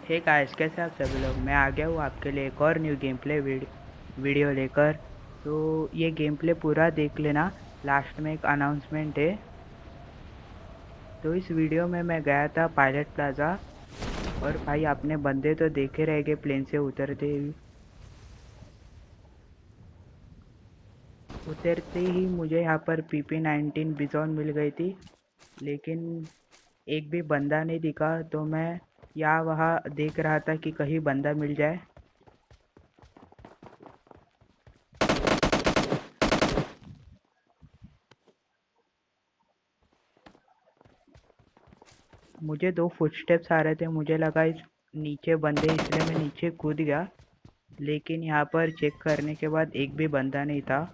Hey guys, कैसे आप सभी लोग। मैं आ गया हूँ आपके लिए एक और न्यू गेम प्ले वीडियो लेकर। तो ये गेम प्ले पूरा देख लेना, लास्ट में एक अनाउंसमेंट है। तो इस वीडियो में मैं गया था पायलट प्लाजा, और भाई आपने बंदे तो देखे रहेंगे प्लेन से उतरते ही मुझे यहाँ पर PP-19 बिजॉन मिल गई थी। लेकिन एक भी बंदा नहीं दिखा, तो मैं यहाँ वहाँ देख रहा था कि कहीं बंदा मिल जाए। मुझे दो फुटस्टेप्स आ रहे थे, मुझे लगा इस नीचे बंदे, इसलिए मैं नीचे कूद गया। लेकिन यहाँ पर चेक करने के बाद एक भी बंदा नहीं था।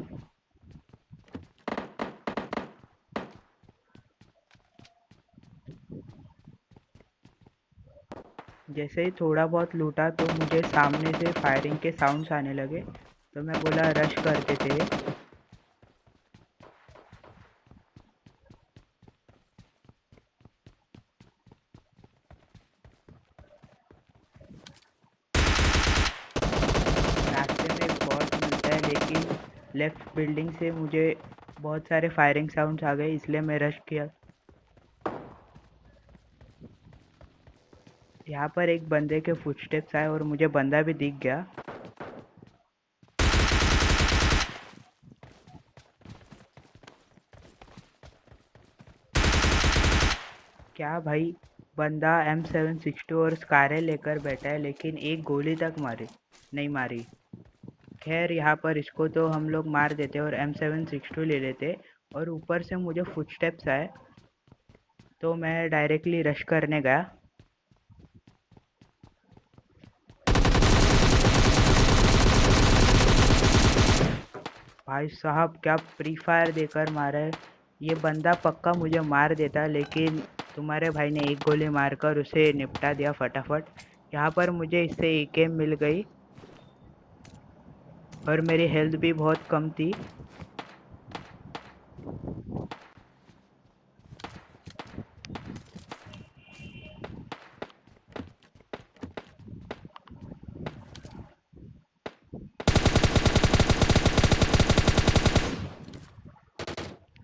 जैसे ही थोड़ा बहुत लूटा तो मुझे सामने से फायरिंग के साउंड्स आने लगे, तो मैं बोला रश करते थे। रास्ते में एक बॉट मिलता है, लेकिन लेफ्ट बिल्डिंग से मुझे बहुत सारे फायरिंग साउंड्स आ गए, इसलिए मैं रश किया। यहाँ पर एक बंदे के फुटस्टेप्स आए और मुझे बंदा भी दिख गया। क्या भाई, बंदा M762 और स्कारे लेकर बैठा है, लेकिन एक गोली तक नहीं मारी। खैर, यहाँ पर इसको तो हम लोग मार देते और M762 ले लेते। और ऊपर से मुझे फुटस्टेप्स आए, तो मैं डायरेक्टली रश करने गया। भाई साहब, क्या प्री फायर देकर मारा है। ये बंदा पक्का मुझे मार देता, लेकिन तुम्हारे भाई ने एक गोली मारकर उसे निपटा दिया फटाफट। यहाँ पर मुझे इससे AK मिल गई, और मेरी हेल्थ भी बहुत कम थी।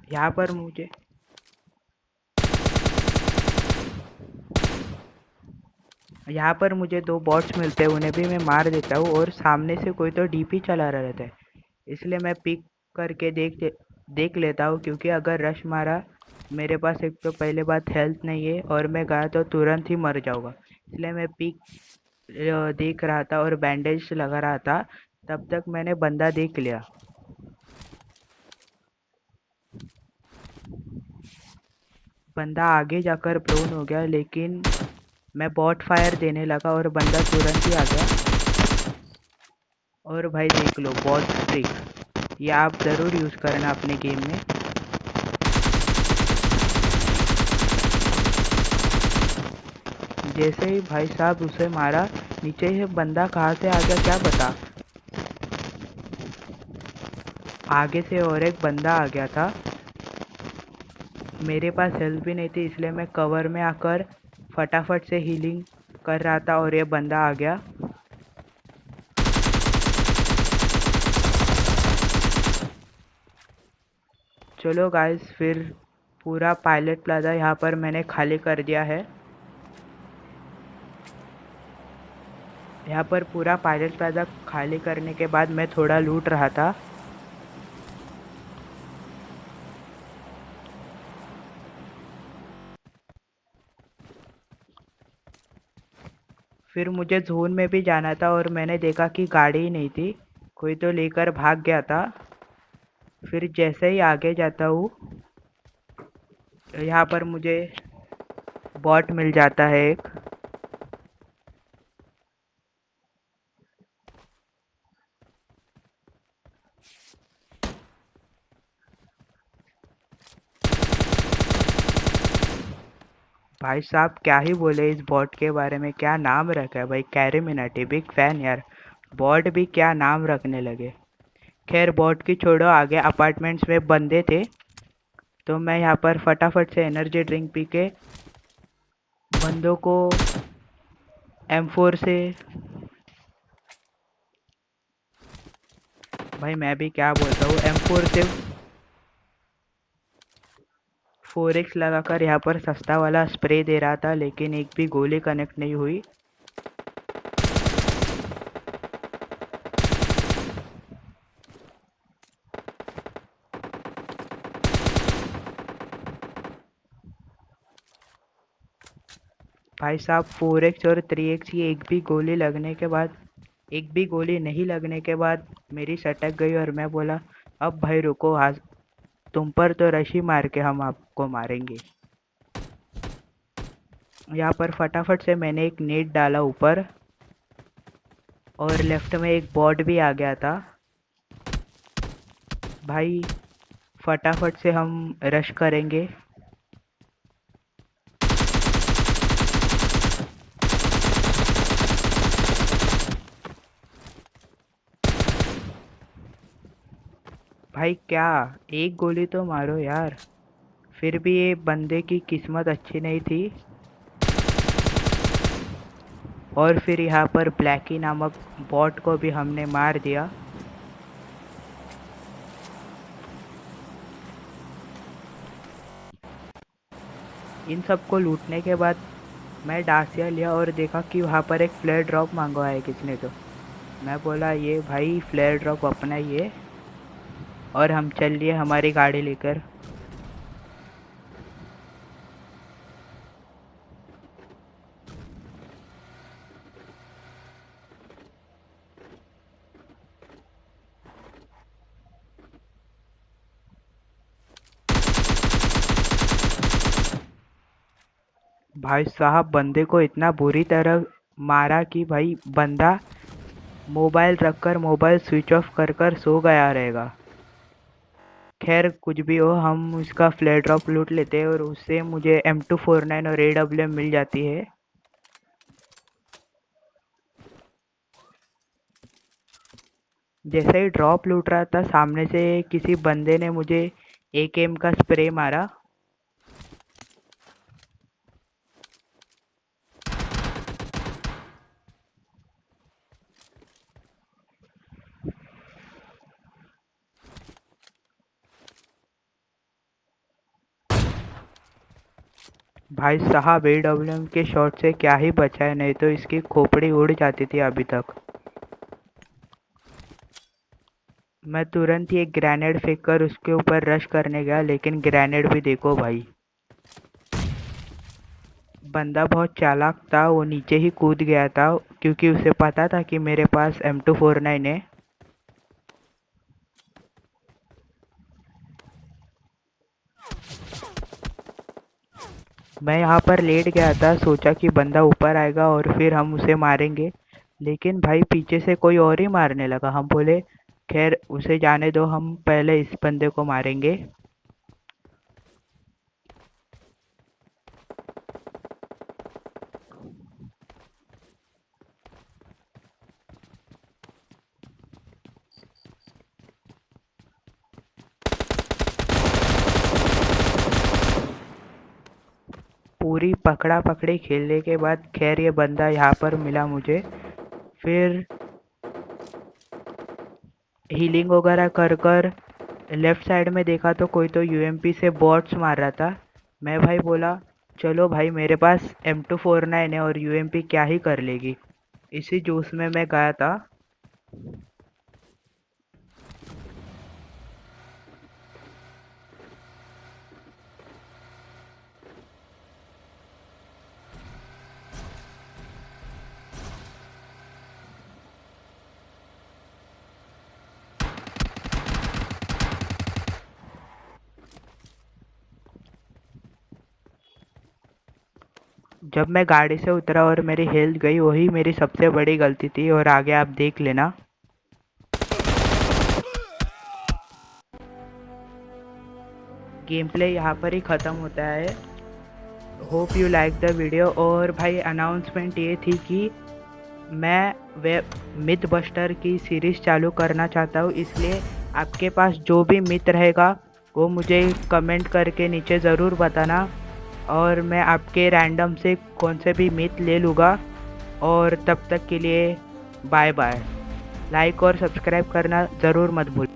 यहाँ पर मुझे यहाँ पर मुझे दो बॉट्स मिलते हैं, उन्हें भी मैं मार देता हूँ। और सामने से कोई तो DP चला रहा रहता है, इसलिए मैं पिक करके देख लेता हूँ, क्योंकि अगर रश मारा, मेरे पास एक तो पहले बात हेल्थ नहीं है, और मैं गया तो तुरंत ही मर जाऊँगा। इसलिए मैं पिक देख रहा था और बैंडेज लगा रहा था। तब तक मैंने बंदा देख लिया। बंदा आगे जाकर प्रोन हो गया, लेकिन मैं बॉट फायर देने लगा और बंदा तुरंत ही आ गया। और भाई देख लो, बॉट स्ट्रिक, ये आप ज़रूर यूज़ करना अपने गेम में। जैसे ही भाई साहब उसे मारा, नीचे से बंदा कहाँ से आ गया क्या पता। आगे से और एक बंदा आ गया था। मेरे पास हेल्थ भी नहीं थी, इसलिए मैं कवर में आकर फटाफट से हीलिंग कर रहा था, और ये बंदा आ गया। चलो गाइस, फिर पूरा पायलट प्लाजा यहाँ पर मैंने खाली कर दिया है। यहाँ पर पूरा पायलट प्लाजा खाली करने के बाद मैं थोड़ा लूट रहा था। फिर मुझे जोन में भी जाना था, और मैंने देखा कि गाड़ी ही नहीं थी, कोई तो लेकर भाग गया था। फिर जैसे ही आगे जाता हूँ, यहाँ पर मुझे बॉट मिल जाता है एक। भाई साहब, क्या ही बोले इस बॉट के बारे में, क्या नाम रखा है भाई, कैरी मिनाटी, बिग फैन यार। बॉट भी क्या नाम रखने लगे। खैर, बॉट की छोड़ो, आगे अपार्टमेंट्स में बंदे थे, तो मैं यहाँ पर फटाफट से एनर्जी ड्रिंक पी के बंदों को M4 से। भाई मैं भी क्या बोल रहा हूँ, M4 से 4x लगाकर यहाँ पर सस्ता वाला स्प्रे दे रहा था, लेकिन एक भी गोली कनेक्ट नहीं हुई। भाई साहब 4x और 3x की एक भी गोली नहीं लगने के बाद मेरी सटक गई और मैं बोला अब भाई रुको, आज तुम पर तो रशी मार के हम आपको मारेंगे। यहाँ पर फटाफट से मैंने एक नेट डाला ऊपर, और लेफ्ट में एक बॉट भी आ गया था। भाई फटाफट से हम रश करेंगे। भाई क्या, एक गोली तो मारो यार। फिर भी ये बंदे की किस्मत अच्छी नहीं थी, और फिर यहाँ पर ब्लैकी नामक बॉट को भी हमने मार दिया। इन सबको लूटने के बाद मैं डासिया लिया और देखा कि वहाँ पर एक फ्लेयर ड्रॉप मांगा है किसने तो। मैं बोला ये भाई फ्लेयर ड्रॉप अपना ही है, और हम चल लिए हमारी गाड़ी लेकर। भाई साहब बंदे को इतना बुरी तरह मारा कि भाई बंदा मोबाइल रखकर मोबाइल स्विच ऑफ कर कर सो गया रहेगा। खैर कुछ भी हो, हम उसका फ्लैट ड्रॉप लूट लेते हैं और उससे मुझे M249 और AWM मिल जाती है। जैसे ही ड्रॉप लूट रहा था, सामने से किसी बंदे ने मुझे AKM का स्प्रे मारा। भाई साहब AWM के शॉट से क्या ही बचा है, नहीं तो इसकी खोपड़ी उड़ जाती थी अभी तक। मैं तुरंत ही एक ग्रेनेड फेंक कर उसके ऊपर रश करने गया, लेकिन ग्रेनेड भी देखो भाई, बंदा बहुत चालाक था, वो नीचे ही कूद गया था क्योंकि उसे पता था कि मेरे पास M249 है। मैं यहाँ पर लेट गया था, सोचा कि बंदा ऊपर आएगा और फिर हम उसे मारेंगे, लेकिन भाई पीछे से कोई और ही मारने लगा। हम बोले खैर उसे जाने दो, हम पहले इस बंदे को मारेंगे। पूरी पकड़ा पकड़ी खेलने के बाद खैर ये बंदा यहाँ पर मिला मुझे। फिर हीलिंग वगैरह कर कर लेफ्ट साइड में देखा तो कोई तो UMP से बॉट्स मार रहा था। मैं भाई बोला चलो भाई मेरे पास M249 है और UMP क्या ही कर लेगी, इसी जोश में मैं गया था। जब मैं गाड़ी से उतरा और मेरी हेल्थ गई, वही मेरी सबसे बड़ी गलती थी, और आगे आप देख लेना। गेम प्ले यहाँ पर ही ख़त्म होता है। Hope you like the video. और भाई अनाउंसमेंट ये थी कि मैं वेब मिथ बस्टर की सीरीज़ चालू करना चाहता हूँ, इसलिए आपके पास जो भी मिथ रहेगा वो मुझे कमेंट करके नीचे ज़रूर बताना, और मैं आपके रैंडम से कौन से भी मिथ ले लूँगा और तब तक के लिए बाय बाय। लाइक और सब्सक्राइब करना ज़रूर मत भूल।